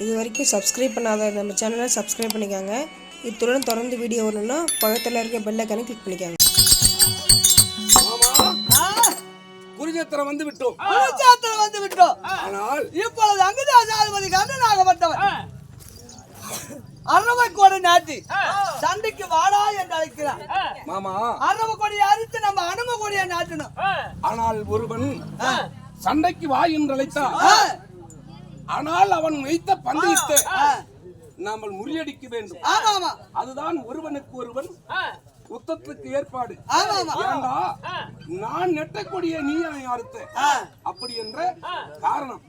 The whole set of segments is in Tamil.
இது வரைக்கும் சப்ஸ்கிரைப் பண்ணாத நம்ம சேனலை சப்ஸ்கிரைப் பண்ணிக்கோங்க. இத்துடன் தொடர்ந்து வீடியோ வரணும்னா பக்கத்தில் இருக்க பெல் ஐகானை கிளிக் பண்ணிக்கோங்க. குருஜேத்திரம் வந்து விட்டோம். ஆனால் இப்பொழுது அங்குதாசாதிபதி கண்ணனாகப்பட்டவர் அரவ கொடி நாட்டி சண்டைக்கு வாடா என்று அழைக்கிறார். மாமா அரவ கொடியை அறுத்து நம்ம அனும கொடியை நாட்டணும். ஆனால் ஒருவன் சண்டைக்கு வா என்று அழைத்தான். ஆனால் அவன் வைத்த பந்தயத்தை நாம் முறியடிக்க வேண்டும். அதுதான் ஒருவனுக்கு ஒருவன் யுத்தத்துக்கு ஏற்பாடு. ஏண்டா நான் நெட்டக்கூடிய நீ அவனை அறுத்த அப்படி என்ற காரணம்.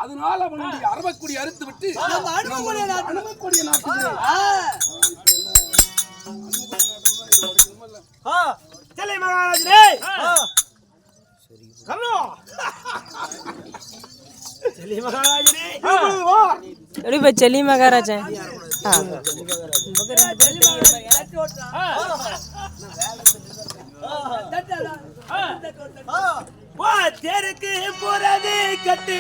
அதனால அவனுடைய அரவக்கொடி அறுத்து விட்டு அனுமக்கொடியை நாட்டுகிறேன். செல்லி மகாராஜா தேருக்கு போறது கட்டு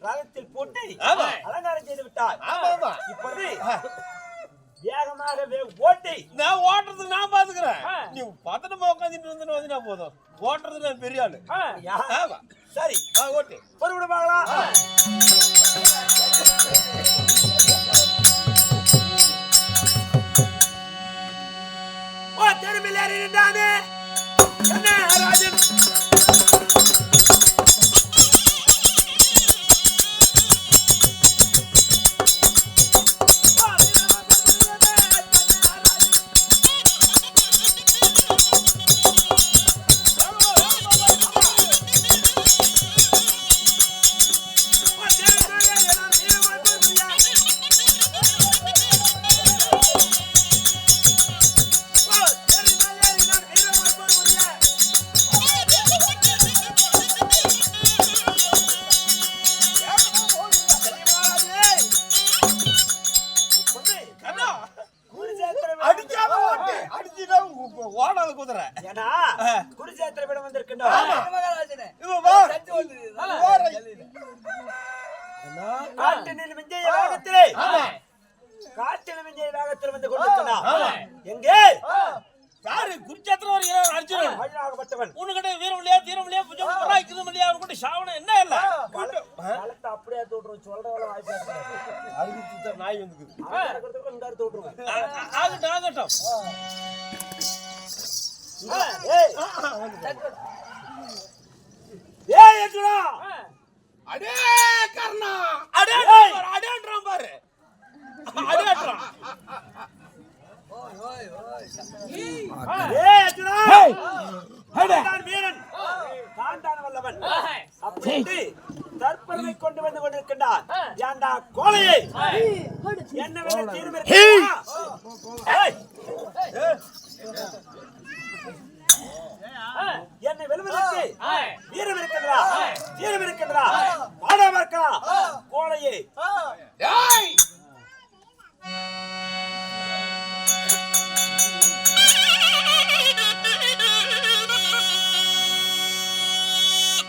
ரதத்தில் போட்டு அலங்காரம் செய்து விட்டார். இப்போது வேகமாக ஓட்டி நான் ஓட்டுறது நான் பாத்துக்கிறேன். நீ பதனமா உட்காந்துட்டு வந்து நான் போதும். ஓட்டுறது நான் பெரிய ஆளு. சரி ஓட்டு பொறுவிட பார்க்கலாம். தெருவில் ஏறிட்டானே ராஜன் ஓடாத குதிரை. ஏன்னா குருஜேத்திரம் வந்திருக்கின்ற காட்டினில் விஞ்சய வேகத்திலே காட்டில் விஞ்சய வேகத்தில் வந்து கொண்டிருக்கிறார். எங்கே யாரு குருஜேத்திரம் வருகிறார்? அர்ஜுனன் ஆகப்பட்டவன். உனக்கிட்ட வீரமில்லையா தீரமில்லையா புஜம் பராய்க்கிறது இல்லையா? அவன்கிட்ட சாவனம் என்ன இல்ல காலத்தை அப்படியே தோற்றுவோம். சொல்றவள வாய்ப்பு அதுக்கு நாய் வந்து இந்த தோற்றுவோம். ஆகட்டும் ஆகட்டும். அடே கர்ணா அடேன்றான் பாரு. அடேன்றான். வீரன் காண்டான வல்லவன் அப்படி தற்பெருமை கொண்டு வந்து கொண்டிருக்கின்றார். ஏண்டா கோழையை என்ன வேலை தீர்வு என்னை வெல்வதற்கு வீரம் இருக்கின்றா தீரம் இருக்கின்றா பாடாம இருக்கா கோழையே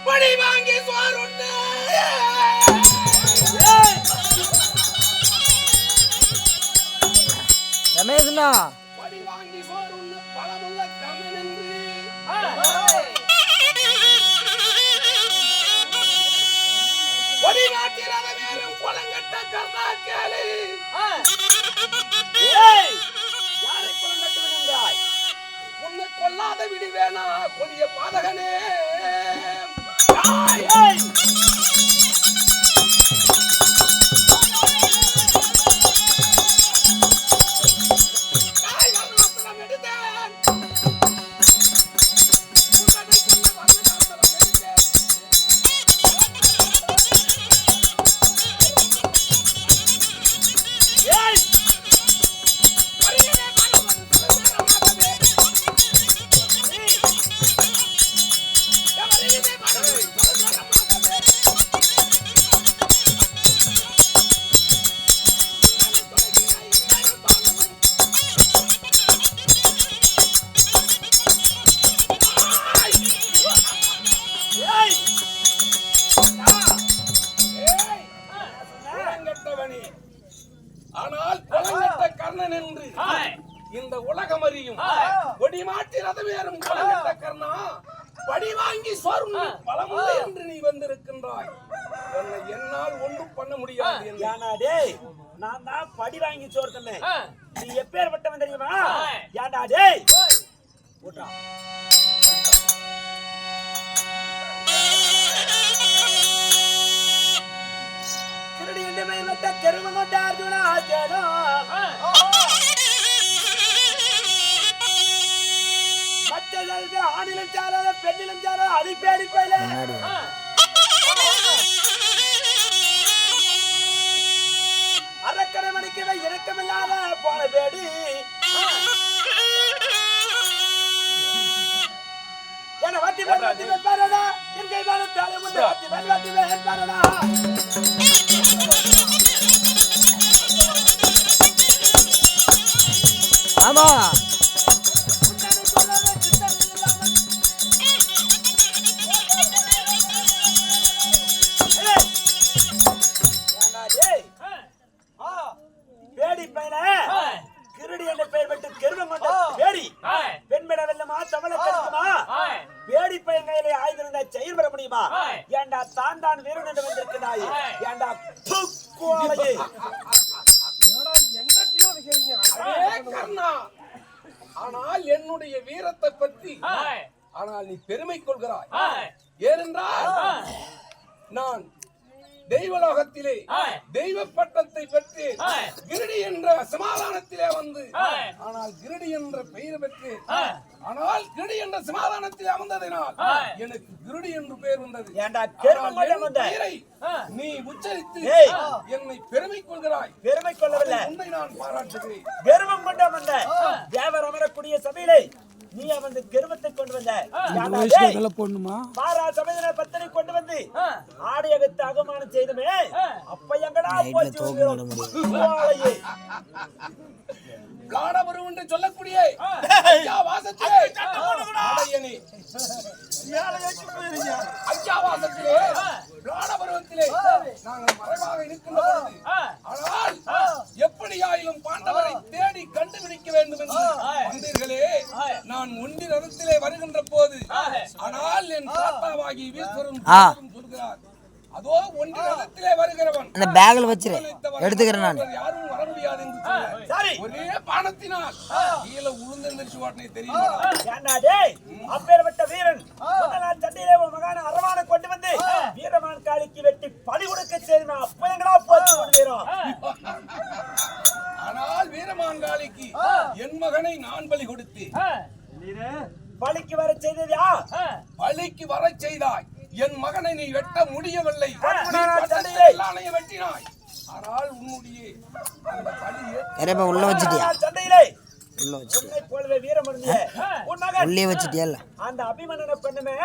படி வாங்கி சோறுண்ணு ரமேஷ்னா படி வாங்கி சோறுண்ணு பழமுள்ள கண்ணன் என்று கொடி நாட்டிரத வேறும் கொலங்கட்ட கர்ணா கேளு. யாரை இந்த உலகம் அறியும் கொடி மாட்டி ரதமேறும் கலங்கட்ட கர்ணா, படி வாங்கி சோறு பலமுள்ள என்று நீ வந்திருக்கின்றாய். என்னை என்னால் ஒன்றும் பண்ண முடியாது. ஏண்டா டேய், நான் தான் படி வாங்கி சோறு தந்தேன். நீ எப்பேற்பட்டவன் தெரியுமா? ஏண்டா டேய், போட்டா திருடி என்று மேல்மட்ட கெருவம் கொண்ட அர்ஜுனா ஆச்சேனோ, மற்ற ஆணிலும் சாராத பெண்ணிலும் சாராத அடிப்பே அடிப்பையில அரக்கரை மணிக்கவே இறக்கமில்லாத போன பேடி என்ன வாட்டி பாரடா, என் கை வாழ தாழ முன்னே வாட்டி பாரடா. ஆமா பேடி பையன கிருடி என்ற பெயர் பெற்று கெருவம் கொண்ட பேடி பெண்பிட வெல்லமா தமிழ கருத்துமா? பேடி பையன் கையிலே ஆயுதம் இருந்தா செயல் பெற முடியுமா? ஏண்டா தான் தான் வீரன் என்று வந்திருக்கிறாய். ஏண்டா கோழையே, கர்ணா, ஆனால் என்னுடைய வீரத்தை பற்றி ஆனால் நீ பெருமை கொள்கிறாய். ஏனென்றால் நான் தெய்வலோகத்திலே தெய்வ பட்டத்தை பெற்று கிருடி என்ற சமாதானத்திலே வந்து, ஆனால் கிருடி என்ற பெயர் பெற்று, ஆனால் கிருடி என்ற சமாதானத்திலே அமர்ந்ததினால் எனக்கு கிருடி என்று பெயர் வந்தது. ஏண்டா பெயரை நீ உச்சரித்து என்னை பெருமை கொள்கிறாய். பெருமை கொள்ளவில்லை, உன்னை நான் பாராட்டுகிறேன். கெருவம் கொண்டு வந்த தேவர் அமரக்கூடிய சபையிலே நீ வந்து கெருவத்தை கொண்டு வந்த பாரா சபையினர் பத்தனை கொண்டு வந்து ஆடையகத்து அகமானம் செய்தமே, அப்ப எங்கடா போச்சு பிளாடபுரம் என்று சொல்லக்கூடிய ஐயாவாசத்திலே அடையணி ஐயாவாசத்திலே பிளாடபுரத்திலே நாங்கள் மறைவாக இருக்கின்ற பொழுது, ஆனால் எப்படியாயிலும் பாண்டவரை தேடி கண்டுபிடிக்க வேண்டும் என்று வந்தீர்களே. நான் ஒன்றி ரதத்திலே வருகின்ற போது, ஆனால் என் தாத்தாவாகி ஈஸ்வரன் சொல்கிறார், அதோ ஒன்றி ரதத்திலே வருகிறவன் அந்த பேக்ல வச்சிரு எடுத்துக்கிறேன் நான். யாரும் வர முடியாது என்று சொன்னார். ஒரே பானத்தினால் கீழே உளுந்தெந்திரிச்சு வாட்டினே தெரியுமா? ஏண்டா டேய், அப்பேற்பட்ட வீரன் முதலாம் சண்டையிலே ஒரு மகான அரவானை கொண்டு வந்து வீரமான் காளிக்கு வெட்டி பலி கொடுக்க செய்தா, அப்ப எங்கடா போச்சு வீரம்? ஆனால் வீரமான்காளிக்கு என் மகனை நான் பலி கொடுத்து பலிக்கு வர செய்ததா? பலிக்கு வர செய்தாய். என் மகனை நீ வெட்ட முடியவில்லை, வெட்டினாய். ஆனால் உன்னுடைய அந்த பலியை உள்ள வச்சிட்டியா? சண்டையிலே உள்ள வச்சு உன்னை போலவே வீரம் இருந்தியே உன் மகன் உள்ளே வச்சிட்டியா? அந்த அபிமன்னனை பண்ணுமே,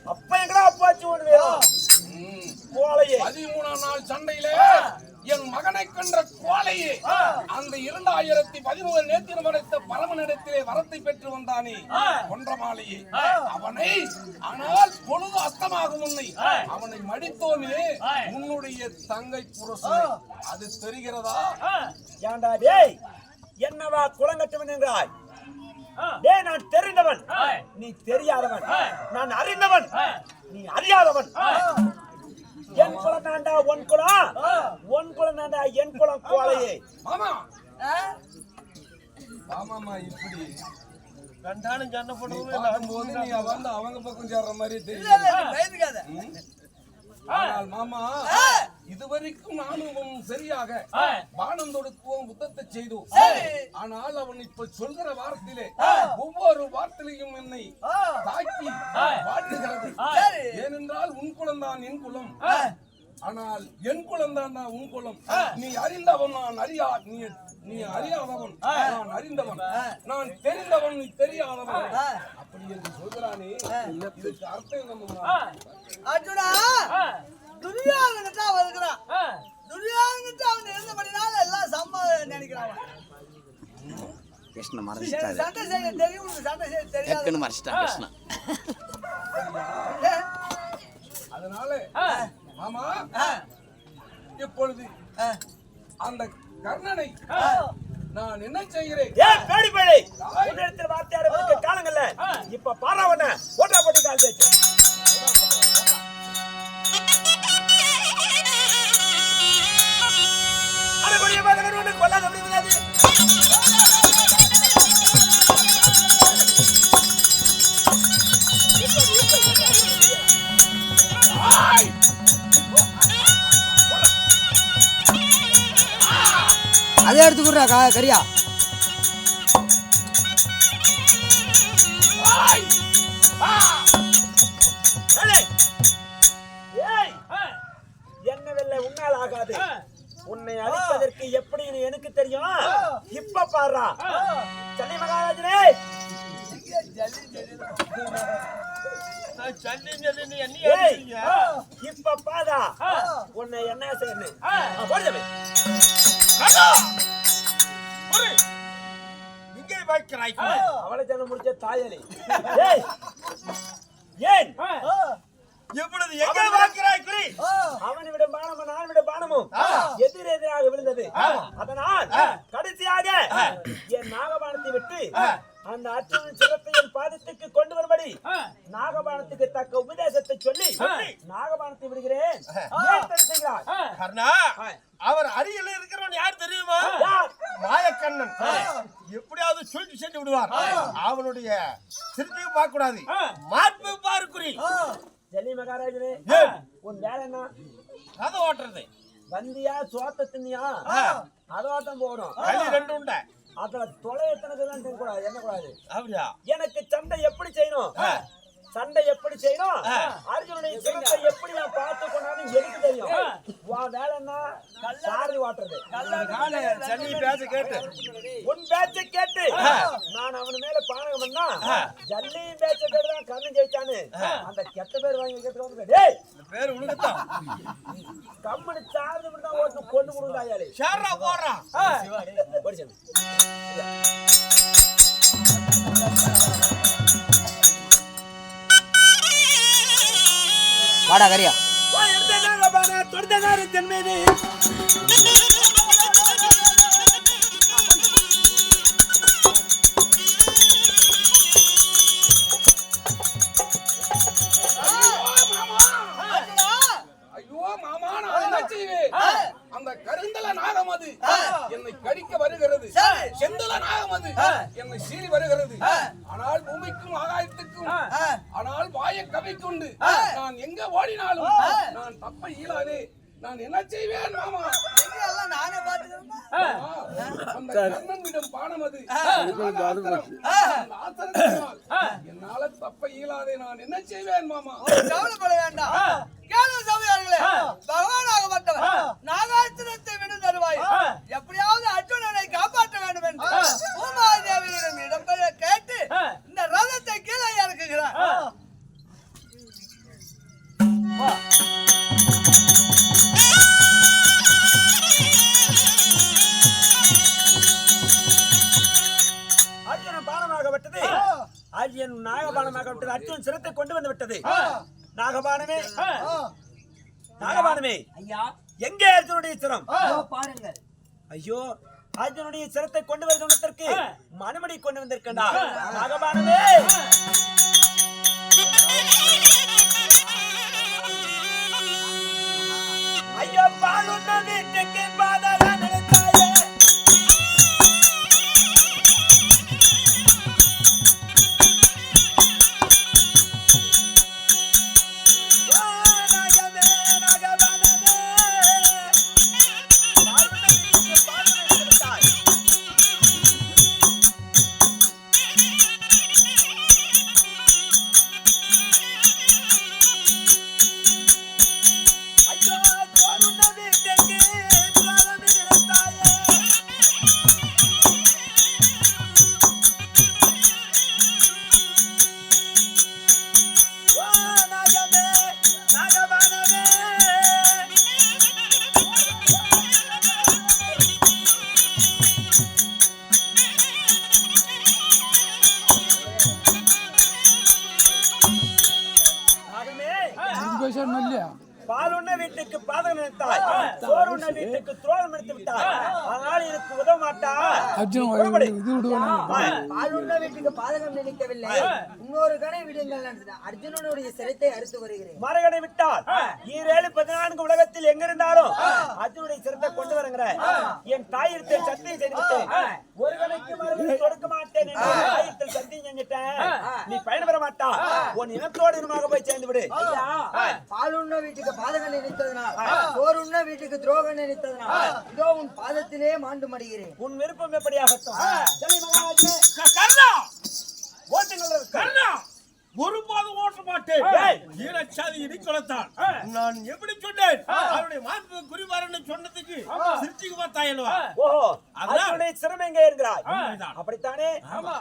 அப்ப எங்கடா போச்சு உன் வீரம்? கோழையே, 13ஆம் நாள் சண்டையிலே என் மகனை கொன்ற கோழையே, அந்த 2013 நேத்திரம் அடைத்த பரமனிடத்திலே வரத்தை பெற்று வந்தானே கொன்றமாலையே, அவனை ஆனால் பொழுது அஸ்தமாகும் முன்னை அவனை மடித்தோமே உன்னுடைய தங்கை புருஷனை. அது தெரிகிறதா? ஏண்டா டேய், என்னவா குளங்கட்டவன் என்றாய்? டேய், நான் தெரிந்தவன், நீ தெரியாதவன். நான் அறிந்தவன், நீ அறியாதவன். என் குலம் தாண்டா உன் குலம், உன் குலம் தாண்டா என் குலம். கோழையே மாமா, ஆமாமா, இப்படி கண்டாலும் சண்டை போடுறது போது நீ வந்து அவங்க பக்கம் சேர்ற மாதிரி தெரியும். ஆனால் மாமா, இதுவரைக்கும் நானும் சரியாக பானம் தொடுக்குவோம், புத்தத்தை செய்தோம். ஆனால் அவன் இப்ப சொல்கிற வார்த்தையிலே ஒவ்வொரு வார்த்தையிலையும் என்னை தாக்கி வாழ்த்துகிறது. ஏனென்றால் உன் குலம் தான் என் குலம், ஆனால் என் குலம் தான் உன் குலம். நீ அறிந்தவன், நான் அறியா, நீ அறியாதவன், நான் அறிந்தவன். நான் தெரிந்தவன், நீ தெரியாதவன். அப்படி என்று சொல்கிறானே, இதுக்கு அர்த்தம் என்னம்மா? அர்ஜுனா, துரியோதனன் வருகிறான். துரியோதனன் அவன் இருந்தபடினால எல்லாம் சம்பாதம் நினைக்கிறான். கிருஷ்ண மறைச்சிட்டாரு. சண்டை செய்ய தெரியும், உனக்கு சண்டை செய்ய தெரியாது. டக்குன்னு மறைச்சிட்டான் கிருஷ்ணா. அதனால மாமா, இப்பொழுது அந்த கர்ணனை நான் என்ன செய்கிறேன்? ஏன் பேடி பேடி உன்னிடத்தில் வார்த்தையாட காலங்கள்ல இப்ப பாரா ஒண்ண ஓட்டா போட்டி கால் தேச்சு அடக்கூடிய மகன் ஒண்ணு கொல்லாத முடியாது. அதை எடுத்துக்கிறா கரியா. என்ன வெல்ல உன்னால் ஆகாது. உன்னை அழிப்பதற்கு எப்படி எனக்கு தெரியும். இப்ப பாருடா சன்னி மகாராஜனே. இப்ப பாதா உன்னை என்ன செய்யணும். இங்கே வைக்கிறாய். அவளை ஜனம் முடிச்ச தாயலி. ஏன் எப்பொழுது எங்கே வைக்கிறாய் குறி? அவனை விட பானமும் நான் விட பானமும் எதிரெதிராக விழுந்தது. அதனால் கடைசியாக என் நாகபானத்தை விட்டு அந்த அர்ஜுனன் சிரத்தை என் பாதத்துக்கு கொண்டு வரும்படி நாகபானத்துக்கு தக்க உபதேசத்தை சொல்லி நாகபானத்தை விடுகிறேன். ஏன் தடை செய்கிறாய்? கர்ணா, அவர் அருகில் இருக்கிறவன் யார் தெரியுமா? மாயக்கண்ணன். எப்படியாவது சொல்லி சென்று விடுவார். அவனுடைய சிறுத்தையும் பார்க்க கூடாது. மார்பு பார்க்குறி. ஜெல்லி மகாராஜனே, உன் வேலை என்ன? கதை ஓட்டுறது. வந்தியா சோத்த தின்னியா அதோட்டம் போகணும். ரெண்டு உண்ட அதுல தொலை எத்தனை கூடாது. என்ன கூடாது? அப்படியா? எனக்கு சண்டை எப்படி செய்யணும், சண்டை எப்படி செய்யணும், அர்ஜுனுடைய சிரத்தை எப்படி நான் பார்த்து கொண்டாலும் எனக்கு தெரியும். உன் வேலை என்ன? சாரதி ஓட்டுறது. உன் பேச்சை கேட்டு நான் அவன் மேல பானகம் பண்ணா ஜல்லியும் பேச்ச கேட்டுதான் கண்ணன் ஜெயிச்சானு அந்த கெட்ட பேர் வாங்கி பேர் உனக்குத்தான். கம்மனு சாரதி மட்டும் ஓட்டு கொண்டு கொடுத்தாயாலே போடுறான். வாடா கரியா. தென்மீது அந்த கருந்தல நாகம் அது என்னை கடிக்க வருகிறது. செந்தல நாகம் அது என்னை சீறி வருகிறது. ஆனால் பூமிக்கும் ஆகாயத்துக்கும் ஆனால் வாயை கவிக்கொண்டு நான் எங்க ஓடினாலும் நான் தப்ப இயலாதே. நான் என்ன செய்வேன் மாமா? நானே பாத்துக்கிறேன். அந்த கண்ணனிடம் பானம் அது என்னால தப்ப இயலாதே. நான் என்ன செய்வேன் மாமா? கவலைப்பட வேண்டாம். கேளு சபையார்களே, பகவானாகப்பட்டவன் நாகாசுரத்தை விடு தருவாய். எப்படியாவது அர்ஜுனனை காப்பாற்ற வேண்டும் என்று பூமாதேவியிடம் இடம்பெற கேட்டு இந்த ரதத்தை கீழே இறக்குகிறார். அர்ஜுனன் பானமாகப்பட்டது. அர்ஜுன் நாகபானமாகப்பட்டது. அர்ஜுன் சிரத்தை கொண்டு வந்து விட்டது. நாகபானமே, நாகபானமே, எங்கே அர்ஜுனுடைய சிரம்? பாருங்கள். ஐயோ, அர்ஜுனுடைய சிரத்தை கொண்டு வருவதற்கு மனுமடி கொண்டு வந்திருக்கா. நாகபானமே, ஐயோ பாலுண்ட வீட்டுக்கு பாதக நினைத்தாயே. ஐயோ பாலுண்ட வீட்டுக்கு பாதக பால் உண்ண வீட்டுக்கு பாதகம் நினைத்தாய், சோறு உண்ண வீட்டுக்கு துரோகம் எடுத்து விட்டாய். அதனால் எனக்கு உதவ மாட்டாய். பாலுண்ண வீட்டுக்கு பாதகம் நினைக்கவில்லை, இன்னொரு கடை விடுங்கள். அர்ஜுனனுடைய சிரத்தை அறுத்து வருகிறேன். மரகடை விட்டால் 7-14 உலகத்தில் எங்க இருந்தாலும் அர்ஜுனுடைய சிரத்தை கொண்டு வருங்கிற என் தாயிரத்தில் சத்தியம் செய்து விட்டேன். ஒரு கடைக்கு மரகடை கொடுக்க மாட்டேன் என்று தாயிரத்தில் சத்தியம் செஞ்சுட்டேன். நீ பயன் பெற மாட்டா. உன் இனத்தோடு இனமாக போய் சேர்ந்து விடு. பாலுண்ண வீட்டுக்கு பாதகம் நினைத்ததனால், சோறுண்ண வீட்டுக்கு துரோகம் நினைத்ததனால் இதோ உன் பாதத்திலே மாண்டு மடிகிறேன். உன் விருப்பம் எப்படியாகட்டும். ஒருபோதும் ஓட்ட மாட்டேன். ஈரச்சாதி இடிக்கொலத்தான் நான் எப்படி சொன்னேன்? அவருடைய மாண்பு குறிவாரன்னு சொன்னதுக்கு சிரிச்சுக்கு பார்த்தாயல்வா? ஓஹோ, அதனுடைய சிரமம் எங்க இருக்கிறாய்? அப்படித்தானே? ஆமா.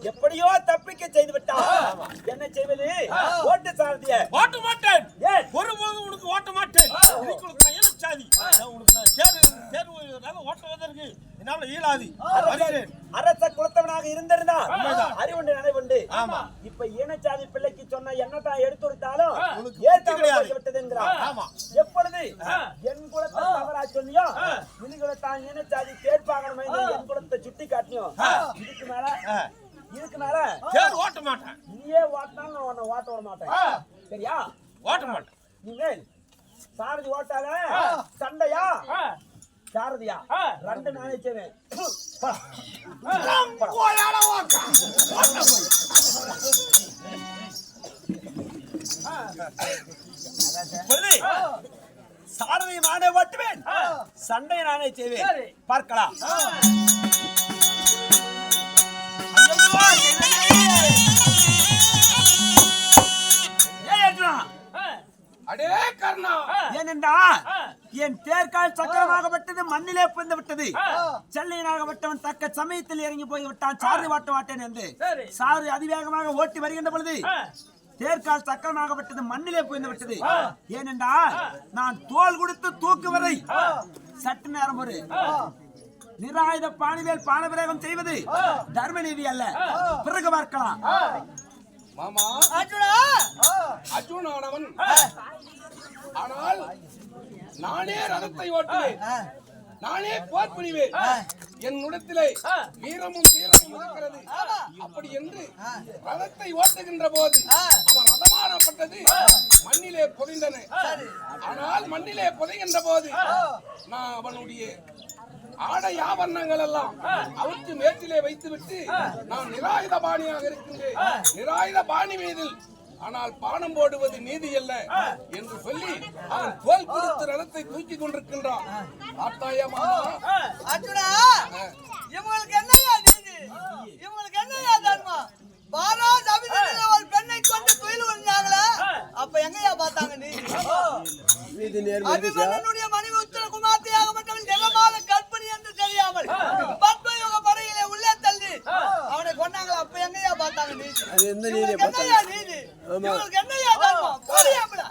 எப்படியோ தப்பிக்க செய்து விட்டான். என்ன செய்வது? ஓட்டு சாரதிய ஓட்ட மாட்டேன். ஒருபோதும் உனக்கு ஓட்ட மாட்டேன். ஈரச்சாதி ஓட்டுவதற்கு என்னால இயலாது. அரச குலத்தவனாக இருந்திருந்தா அறிவுண்டு நினைவுண்டு. இப்ப ஈனச்சாதி பிள்ளைக்கு சொன்ன என்னதான் எடுத்து கொடுத்தாலும் விட்டது என்கிறார். எப்பொழுது என் குலத்தை தவறா சொன்னியோ, இனி குலத்தான் ஈனச்சாதி தேர்ப்பாகணும் என் குலத்தை சுட்டி காட்டியும் இதுக்கு மேல ஓட்ட மாட்டேன். நீயே ஓட்டினாலும் நான் உன்னை ஓட்ட விட மாட்டேன். சரியா? ஓட்ட மாட்டேன். நீங்க சாரதி ஓட்டாத சண்டையா சாரதியா ரெண்டு நானே செய்வேன். சாரதியை நானே ஓட்டுவேன், சண்டையை நானே செய்வேன். பார்க்கலாம். அடே கர்ணா, ஏனென்றா என் தேர்கால் சக்கரமாகப்பட்டது மண்ணிலே புந்து விட்டது. செல்லையனாகப்பட்டவன் தக்க சமயத்தில் இறங்கி போய் விட்டான். சாறு வாட்ட மாட்டேன் என்று சாறு அதிவேகமாக ஓட்டி வருகின்ற பொழுது தேர்கால் சக்கரமாகப்பட்டது மண்ணிலே புந்து விட்டது. ஏனென்றால் நான் தோல் கொடுத்து தூக்கு வரை சற்று நேரம் ஒரு நிராயுத பாணிவேல் பானபிரேகம் செய்வது தர்ம நீதி அல்ல. பிறகு பார்க்கலாம். மாமா, அர்ஜுனானவன் ஆனால் நானே ரதத்தை ஓட்டுவேன், நானே போர் புரிவேன். என் இடத்திலே வீரமும் வீரமும் இருக்கிறது. அப்படி என்று ரதத்தை ஓட்டுகின்ற போது அவன் ரதமானப்பட்டது மண்ணிலே புதைந்தன. ஆனால் மண்ணிலே புதைகின்ற போது நான் அவனுடைய ஆடை ஆபரணங்கள் எல்லாம் அவருக்கு மேற்றிலே வைத்துவிட்டு நான் நிராயுத பாணியாக இருக்கின்றேன். நிராயுத பாணி மீதில் ஆனால் பானம் போடுவது நீதி அல்ல என்று சொல்லி அவன் தோல் கொடுத்து ரதத்தை தூக்கி கொண்டிருக்கின்றான். ஆத்தாயமா அர்ஜுனா, இவங்களுக்கு என்னையா நீதி? இவங்களுக்கு என்னையா தர்மம்? பாரா சவிதனில ஒரு பெண்ணை கொண்டு துயில் விழுந்தாங்களே, அப்ப எங்கயா பார்த்தாங்க நீதி? அபிமன்யனுடைய மனைவி உத்தர குமார்த்தியாகப்பட்டவள் நிலமால கற்பனை என்று தெரியாமல் பத்மயுக படையிலே உள்ளே தள்ளி அவனை கொண்டாங்களா, அப்ப எங்கயா பார்த்தாங்க நீதி? இவங்களுக்கு என்னையா நீதி? இவங்களுக்கு என்னையா தர்மம்? புரியாமலா?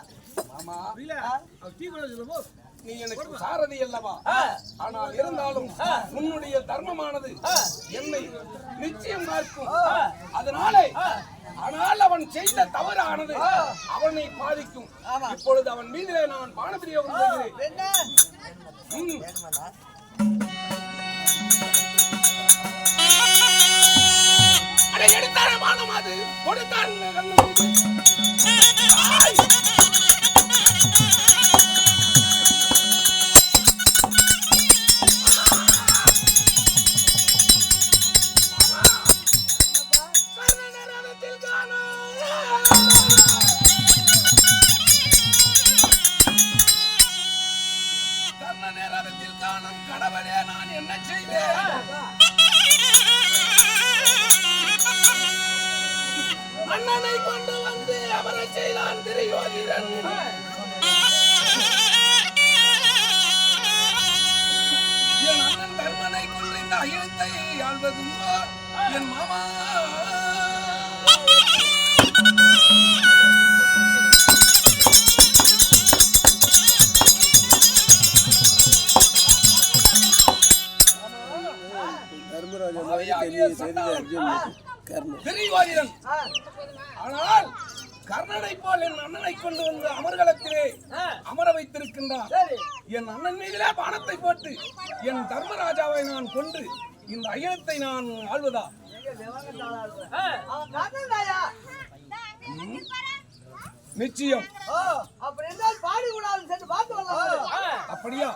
மாமா, நீ எனக்கு சாரதி அல்லவா? ஆனால் இருந்தாலும் உன்னுடைய தர்மமானது என்னை நிச்சயம் பார்க்கும். அதனாலே ஆனால் அவன் செய்த தவறானது அவனை பாதிக்கும். இப்பொழுது அவன் மீதிலே நான் பானபிரியோகம் செய்கிறேன். அடே, எடுத்தார பானம் அது கொடுத்தாருங்க. கடவுளே, நான் என்ன செய்தேன்? செய்தான் திரியோதிரன். என் அண்ணன் தர்மனை கொண்டு இந்த அகிலத்தை ஆள்வதும் என் மாமா. திரியோதிரன். ஆனால் கர்ணனை போல் என் அண்ணனை கொண்டு வந்து அமர்கலத்திலே அமர வைத்திருக்கின்றார். என் அண்ணன் மீதிலே பானத்தை போட்டு என் தர்மராஜாவை நான் கொண்டு இந்த அகிலத்தை நான் ஆள்வதா? அவன் கண்ணன்தாயா? நிச்சயம். அப்படி என்றால் பாடிக்கூடாதுன்னு சென்று பார்த்து வரலாம். அப்படியா?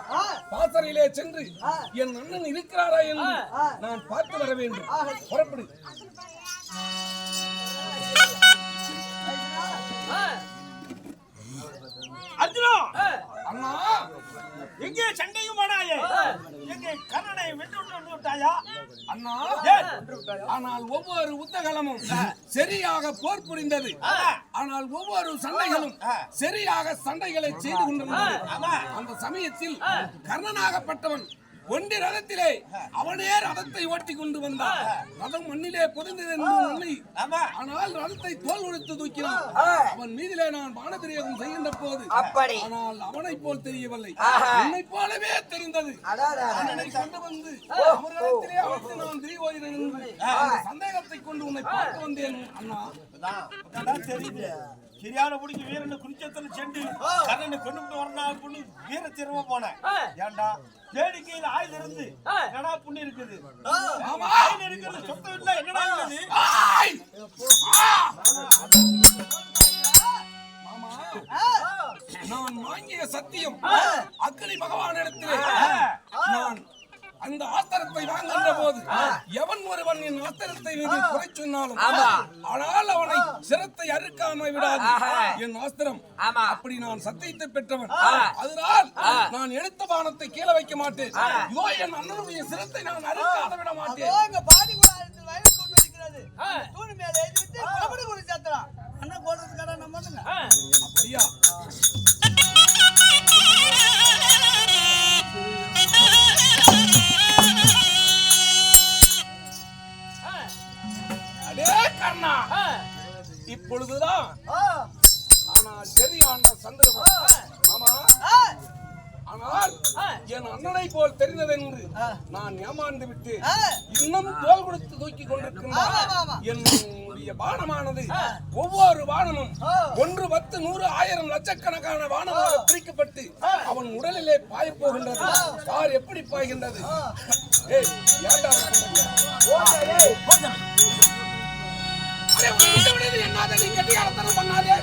பாசறையிலே சென்று என் அண்ணன் இருக்கிறாரா என்று நான் பார்த்து வர வேண்டும். புறப்படு. அர்ஜுனா, அண்ணா, எங்கே சண்டையும் ஆனாயே, எங்கே கர்ணனை வென்று விட்டாயா? அண்ணா, ஆனால் ஒவ்வொரு உத்தகலமும் சரியாக போர் புரிந்தது. ஆனால் ஒவ்வொரு சண்டைகளும் சரியாக சண்டைகளை செய்து கொண்டிருந்தது. அந்த சமயத்தில் கர்ணனாகப்பட்டவன் ஒன்றி ரதத்திலே அவனே ரதத்தை ஓட்டி கொண்டு வந்தான். ரதம் மண்ணிலே புதைந்தது என்று உண்மை. ஆனால் ரதத்தை தோல் உடைத்து தூக்கினான். அவன் மீதிலே நான் பானபிரயோகம் செய்கின்ற போது ஆனால் அவனை போல் தெரியவில்லை, என்னை போலவே தெரிந்தது. அவனை கொண்டு வந்து அவர்களிடத்திலே அவற்றை நான் திரியோதிரன் என்று சந்தேகத்தை கொண்டு உன்னை பார்க்க வந்தேன். அண்ணா, தெரியுது. சரியான முடிக்கு வீரனை குறிச்சத்துல சென்று கர்ணனை கொண்டு வரணும் பொண்ணு வீர திறமை போனேன். ஏண்டா வேடிக்கையில் ஆயுத இருந்து என்னடா புண்ணு இருக்குது? ஆயுத இருக்கிறது சொத்தம் இல்ல, என்னடா இருக்குது? மாமா, நான் வாங்கிய சத்தியம் அக்னி பகவானிடத்திலே நான் அந்த ஆஸ்திரத்தை வாங்குகின்ற போது எவன் ஒருவன் என் ஆஸ்திரத்தை மீது குறை சொன்னாலும் ஆனால் அவனை சிரத்தை அறுக்காம விடாது என் ஆஸ்திரம். அப்படி நான் சத்தியத்தை பெற்றவன். அதனால் நான் எடுத்த பானத்தை கீழே வைக்க மாட்டேன். இதோ என் அண்ணனுடைய சிரத்தை நான் அறுக்காத விட மாட்டேன். பாடிக்கூடாது வயது கொண்டு இருக்கிறது. தூண் மேல எழுதிவிட்டு புறப்படி கொண்டு சேர்த்தலாம். அண்ணன் போடுறதுக்காக நம்ம வந்துங்க. அப்படியா? கர்ணா, இப்பொழுதுதான் ஆனால் சரியான சந்தர்ப்பம். ஆமா, ஆனால் என் அண்ணனை போல் தெரிந்ததென்று நான் ஏமாந்து விட்டு இன்னும் தோல் கொடுத்து தூக்கி கொண்டிருக்கின்றான். என்னுடைய பானமானது ஒவ்வொரு பானமும் 1, 10, 100, 1000 லட்சக்கணக்கான பானமாக பிரிக்கப்பட்டு அவன் உடலிலே பாயப் போகின்றது. யார் எப்படி பாய்கின்றது? ஏண்டா என்னதை நீ கட்டி அலத்தனம் பண்ணாதே.